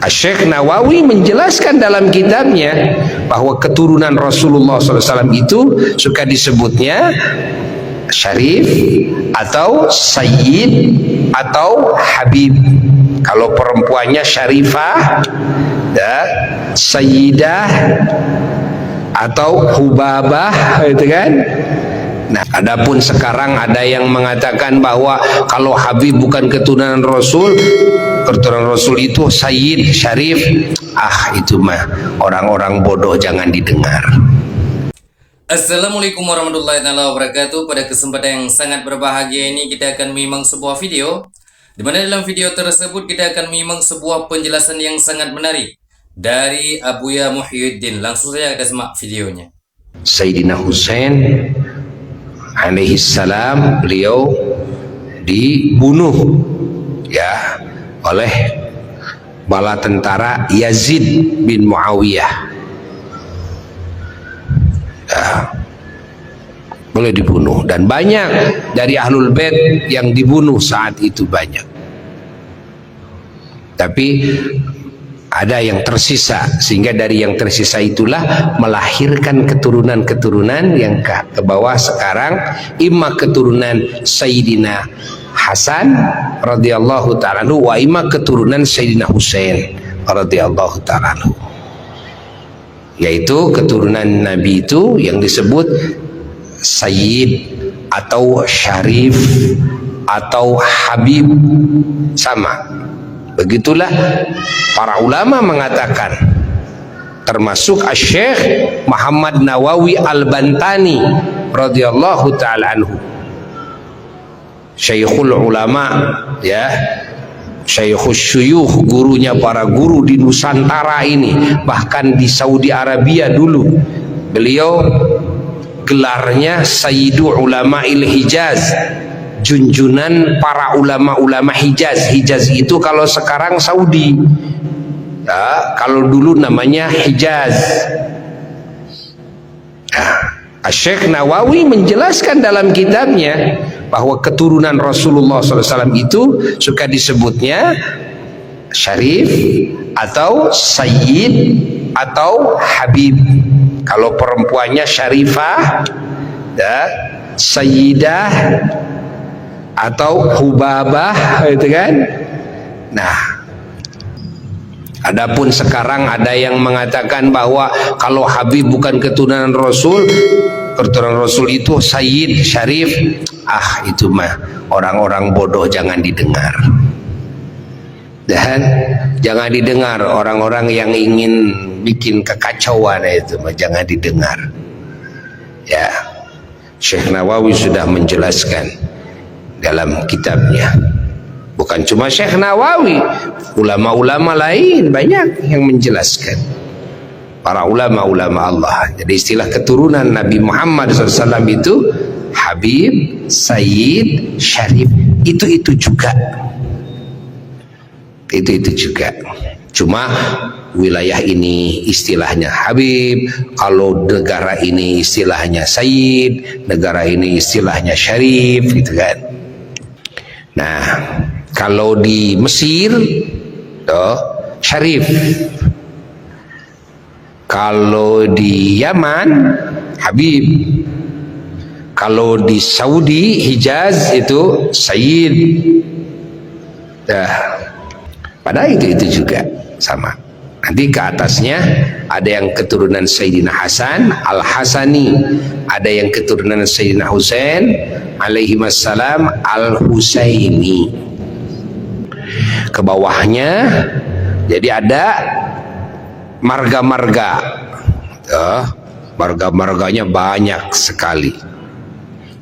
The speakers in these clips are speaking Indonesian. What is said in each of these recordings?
Syekh Nawawi menjelaskan dalam kitabnya bahwa keturunan Rasulullah SAW itu suka disebutnya syarif atau sayyid atau habib. Kalau perempuannya syarifah, sayyidah atau hubabah, gitu kan. Nah, adapun sekarang ada yang mengatakan bahwa kalau Habib bukan keturunan Rasul, keturunan Rasul itu Sayyid, Syarif. Itu mah orang-orang bodoh, jangan didengar. Assalamualaikum warahmatullahi wabarakatuh. Pada kesempatan yang sangat berbahagia ini kita akan menyimak sebuah video, di mana dalam video tersebut kita akan menyimak sebuah penjelasan yang sangat menarik dari Abuya Muhyiddin. Langsung saja kita simak videonya. Sayyidina Husain alaihi salam, beliau dibunuh ya oleh bala tentara Yazid bin Muawiyah. Boleh dibunuh, dan banyak dari ahlul bait yang dibunuh saat itu, banyak. Tapi ada yang tersisa, sehingga dari yang tersisa itulah melahirkan keturunan-keturunan yang ke bawah sekarang, imma keturunan Sayyidina Hasan radhiyallahu ta'ala anhu wa imma keturunan Sayyidina Husain radhiyallahu ta'ala anhu, yaitu keturunan Nabi itu yang disebut Sayyid atau Syarif atau Habib, sama. Begitulah para ulama mengatakan, termasuk Syekh Muhammad Nawawi Al-Bantani radhiyallahu ta'ala anhu, Syekhul ulama ya, Syekhul syuyukh, gurunya para guru di Nusantara ini, bahkan di Saudi Arabia dulu. Beliau gelarnya Sayyidu Ulama'il Hijaz, junjunan para ulama-ulama Hijaz. Hijaz itu kalau sekarang Saudi ya, kalau dulu namanya Hijaz. Syekh Nawawi menjelaskan dalam kitabnya bahwa keturunan Rasulullah SAW itu suka disebutnya syarif atau sayyid atau habib. Kalau perempuannya syarifah, sayyidah atau hubabah, gitu kan. Nah, adapun sekarang ada yang mengatakan bahwa kalau Habib bukan keturunan Rasul, keturunan Rasul itu Sayyid, Syarif. Itu mah orang-orang bodoh, jangan didengar. Dan jangan didengar orang-orang yang ingin bikin kekacauan, itu mah jangan didengar. Ya, Syekh Nawawi sudah menjelaskan dalam kitabnya. Bukan cuma Syekh Nawawi, ulama-ulama lain banyak yang menjelaskan, para ulama-ulama Allah. Jadi istilah keturunan Nabi Muhammad SAW itu Habib, Sayyid, Syarif, itu juga, itu juga. Cuma wilayah ini istilahnya Habib, kalau negara ini istilahnya Sayyid, negara ini istilahnya Syarif, gitu kan. Nah, kalau di Mesir Syarif, kalau di Yaman Habib, kalau di Saudi Hijaz itu Sayyid. Padahal itu juga sama. Nanti ke atasnya ada yang keturunan Sayyidina Hasan Al-Hasani, ada yang keturunan Sayyidina Husain alaihi wassalam Al-Husaini. Ke bawahnya jadi ada marga-marga, marga-marganya banyak sekali.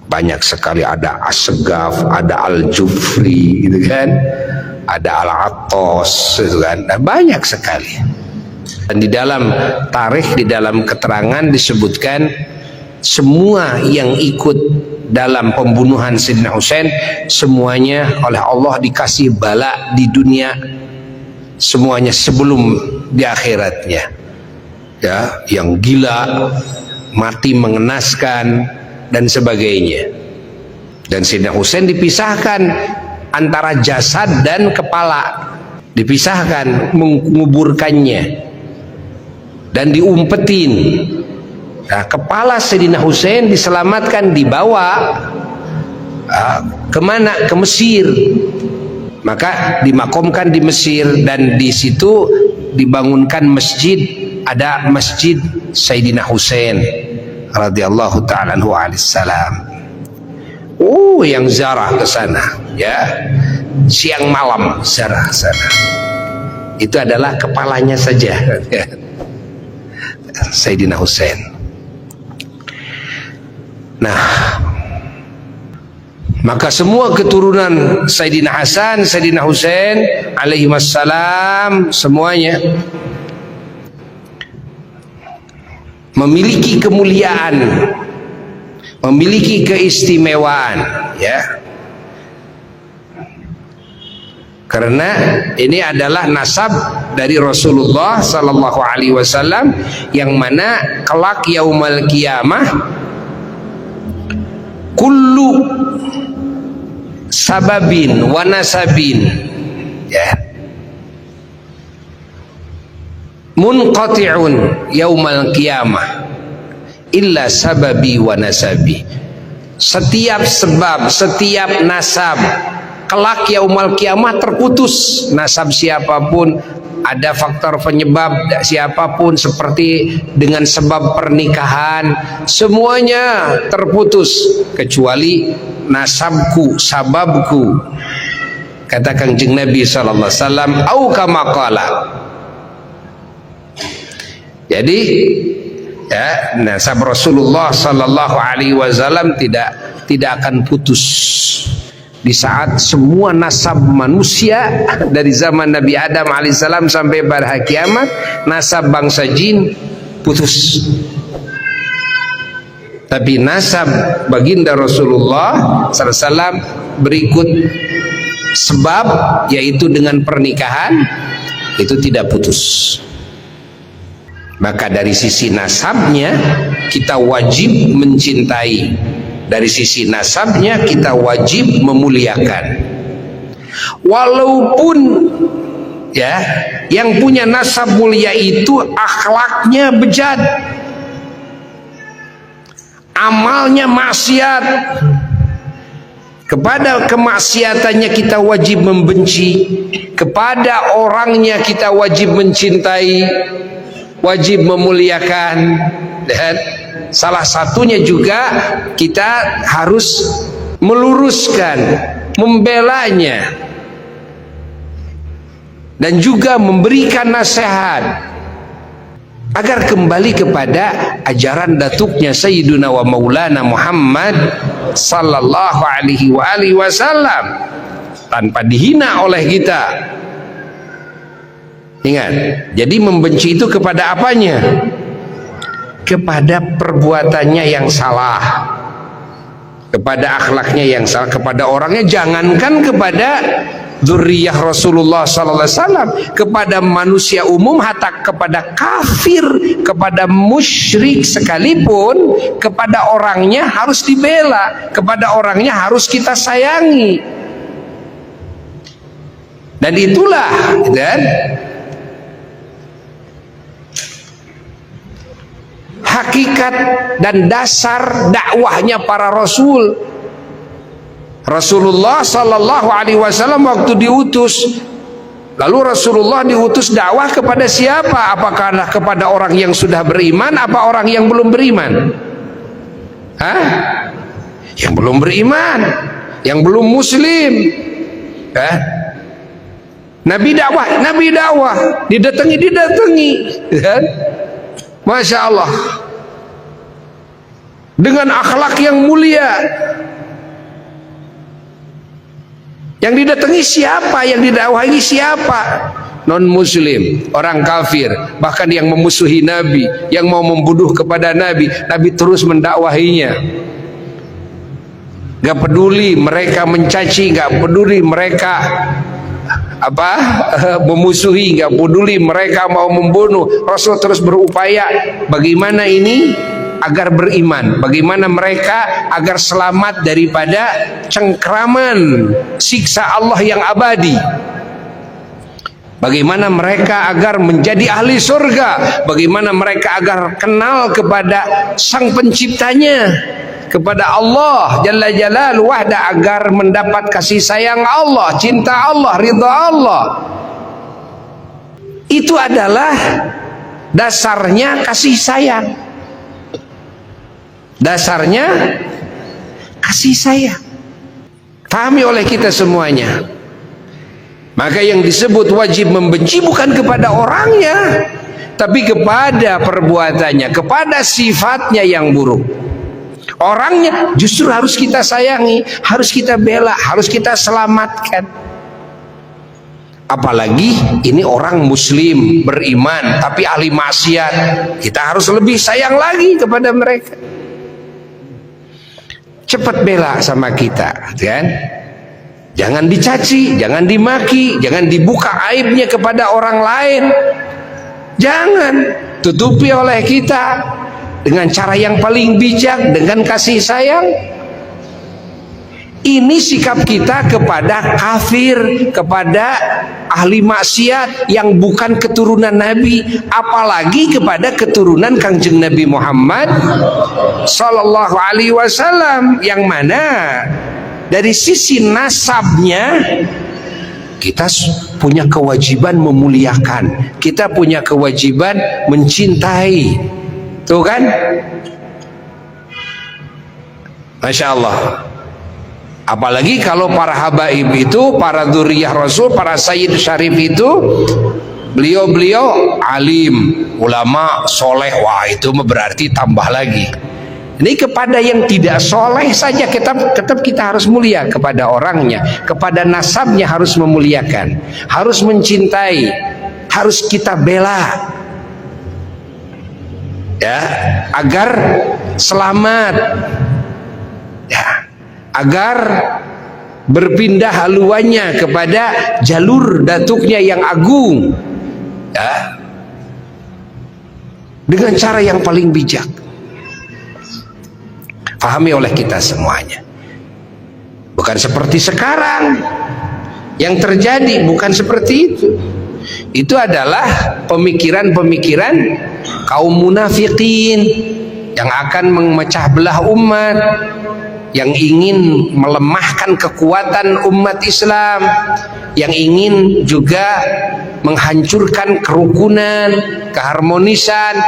Banyak sekali, ada Asgaf, ada Al-Jufri, gitu kan, ada Al-Attos, gitu kan, dan banyak sekali. Dan di dalam tarikh, di dalam keterangan disebutkan semua yang ikut dalam pembunuhan Sayyidina Husain semuanya oleh Allah dikasih bala di dunia, semuanya sebelum di akhiratnya. Ya, yang gila, mati mengenaskan dan sebagainya. Dan Sayyidina Husain dipisahkan antara jasad dan kepala. dipisahkan, menguburkannya dan diumpetin. Nah, kepala Sayyidina Husain diselamatkan, dibawa kemana? Ke Mesir. Maka dimakamkan di Mesir, dan di situ dibangunkan masjid, ada Masjid Sayyidina Husain radhiyallahu ta'ala anhu alaihissalam. Yang ziarah ke sana ya, siang malam ziarah sana. Itu adalah kepalanya saja Sayyidina Husain. Nah, maka semua keturunan Sayyidina Hasan, Sayyidina Husain alaihi wassalam semuanya memiliki kemuliaan, memiliki keistimewaan ya. Karena ini adalah nasab dari Rasulullah sallallahu alaihi wasallam, yang mana kelak yaumal qiyamah kullu sababin wa nasabin ya munqati'un yaumal qiyamah illa sababi wa nasabi. Setiap sebab, setiap nasab kelak yaumal qiyamah terputus. Nasab siapapun, ada faktor penyebab siapapun, seperti dengan sebab pernikahan, semuanya terputus kecuali nasabku, sababku, kata Kangjeng Nabi sallallahu alaihi wasallam, au kama qala. Jadi ya, nasab Rasulullah sallallahu alaihi wasallam tidak akan putus. Di saat semua nasab manusia dari zaman Nabi Adam alaihissalam sampai pada hari kiamat, nasab bangsa jin putus. Tapi nasab baginda Rasulullah SAW berikut sebab, yaitu dengan pernikahan, itu tidak putus. Maka dari sisi nasabnya kita wajib mencintai, dari sisi nasabnya kita wajib memuliakan. Walaupun ya yang punya nasab mulia itu akhlaknya bejat, amalnya maksiat, kepada kemaksiatannya kita wajib membenci, kepada orangnya kita wajib mencintai, wajib memuliakan. Dan salah satunya juga kita harus meluruskan, membelanya, dan juga memberikan nasihat agar kembali kepada ajaran datuknya Sayyiduna wa Maulana Muhammad sallallahu alaihi wasallam, tanpa dihina oleh kita. Ingat, jadi membenci itu kepada apanya? Kepada perbuatannya yang salah, kepada akhlaknya yang salah, kepada orangnya. Jangankan kepada dzurriyyah Rasulullah sallallahu alaihi wasallam, kepada manusia umum, hatta kepada kafir, kepada musyrik sekalipun, kepada orangnya harus dibela, kepada orangnya harus kita sayangi. Dan itulah hakikat dan dasar dakwahnya para rasul. Rasulullah sallallahu alaihi wasallam waktu diutus, lalu Rasulullah diutus dakwah kepada siapa? Apakah kepada orang yang sudah beriman, apa orang yang belum beriman? Yang belum beriman, yang belum muslim. Nabi dakwah, didatangi, kan? Masya Allah, dengan akhlak yang mulia. Yang didatangi siapa? Yang didakwahi siapa? Non muslim, orang kafir, bahkan yang memusuhi Nabi, yang mau membunuh kepada Nabi. Nabi terus mendakwahinya. Gak peduli mereka mencaci, gak peduli mereka memusuhi, gak peduli mereka mau membunuh. Rasul terus berupaya bagaimana ini agar beriman, bagaimana mereka agar selamat daripada cengkraman siksa Allah yang abadi. Bagaimana mereka agar menjadi ahli surga, bagaimana mereka agar kenal kepada sang penciptanya, kepada Allah Jalla Jalal Wahda, agar mendapat kasih sayang Allah, cinta Allah, ridha Allah. Itu adalah dasarnya kasih sayang. Dasarnya kasih sayang. Pahami oleh kita semuanya. Maka yang disebut wajib membenci bukan kepada orangnya, tapi kepada perbuatannya, kepada sifatnya yang buruk. Orangnya justru harus kita sayangi, harus kita bela, harus kita selamatkan. Apalagi ini orang muslim, beriman, tapi ahli maksiat, kita harus lebih sayang lagi kepada mereka. Cepat bela sama kita, kan? Jangan dicaci, jangan dimaki, jangan dibuka aibnya kepada orang lain. Jangan tutupi oleh kita dengan cara yang paling bijak, dengan kasih sayang. Ini sikap kita kepada kafir, kepada ahli maksiat yang bukan keturunan Nabi, apalagi kepada keturunan Kangjeng Nabi Muhammad Sallallahu Alaihi Wasallam, yang mana dari sisi nasabnya kita punya kewajiban memuliakan, kita punya kewajiban mencintai. Tuh kan? Masya Allah. Apalagi kalau para habaib itu, para dzurriyyah Rasul, para sayyid syarif itu, beliau-beliau alim, ulama, soleh. Wah, itu berarti tambah lagi. Ini kepada yang tidak soleh saja tetap kita harus mulia kepada orangnya, kepada nasabnya harus memuliakan, harus mencintai, harus kita bela, ya, agar selamat, ya, agar berpindah haluannya kepada jalur datuknya yang agung, ya, dengan cara yang paling bijak. Pahami oleh kita semuanya. Bukan seperti sekarang. Yang terjadi bukan seperti itu. Itu adalah pemikiran-pemikiran kaum munafikin yang akan memecah belah umat, yang ingin melemahkan kekuatan umat Islam, yang ingin juga menghancurkan kerukunan, keharmonisan,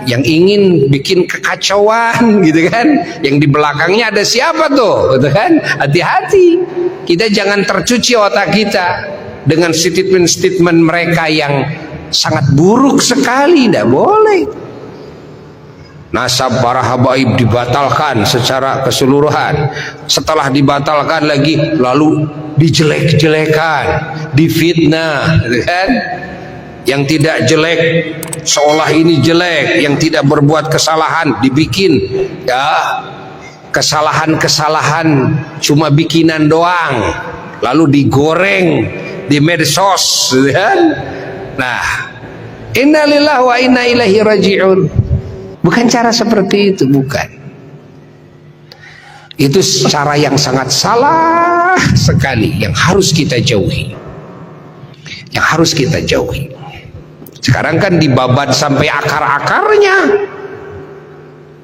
yang ingin bikin kekacauan, gitu kan? Yang di belakangnya ada siapa tuh, gitu kan? Hati-hati, kita jangan tercuci otak kita dengan statement-statement mereka yang sangat buruk sekali. Tidak boleh. Nasab para habaib dibatalkan secara keseluruhan. Setelah dibatalkan lagi, lalu dijelek-jelekan, difitnah, gitu kan? Yang tidak jelek seolah ini jelek, yang tidak berbuat kesalahan dibikin, ya, kesalahan-kesalahan cuma bikinan doang, lalu digoreng di medsos, kan? Nah, innalillahi wa inna ilaihi raji'un. Bukan cara seperti itu, bukan. Itu cara yang sangat salah sekali, yang harus kita jauhi, yang harus kita jauhi. Sekarang kan dibabat sampai akar-akarnya,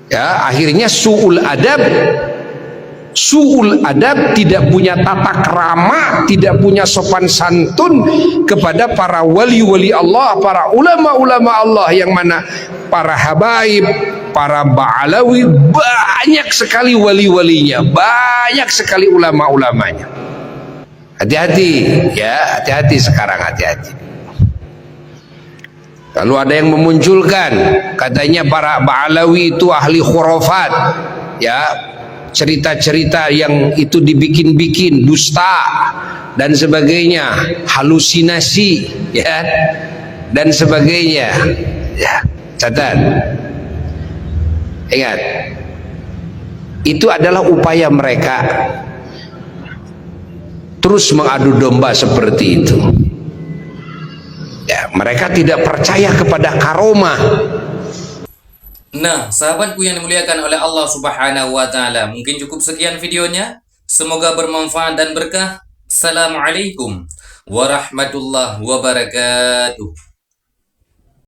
ya, akhirnya su'ul adab, tidak punya tata krama, tidak punya sopan santun kepada para wali-wali Allah, para ulama-ulama Allah, yang mana para habaib, para ba'alawi, banyak sekali wali-walinya, banyak sekali ulama-ulamanya. Hati-hati, ya, hati-hati sekarang, hati-hati. Lalu ada yang memunculkan, katanya para Ba'alawi itu ahli khurafat, ya, cerita-cerita yang itu dibikin-bikin, dusta dan sebagainya, halusinasi, ya, dan sebagainya, ya. Catat, ingat, itu adalah upaya mereka terus mengadu domba seperti itu. Ya, mereka tidak percaya kepada karomah. Nah, sahabatku yang dimuliakan oleh Allah Subhanahu wa Ta'ala, mungkin cukup sekian videonya. Semoga bermanfaat dan berkah. Assalamualaikum warahmatullahi wabarakatuh.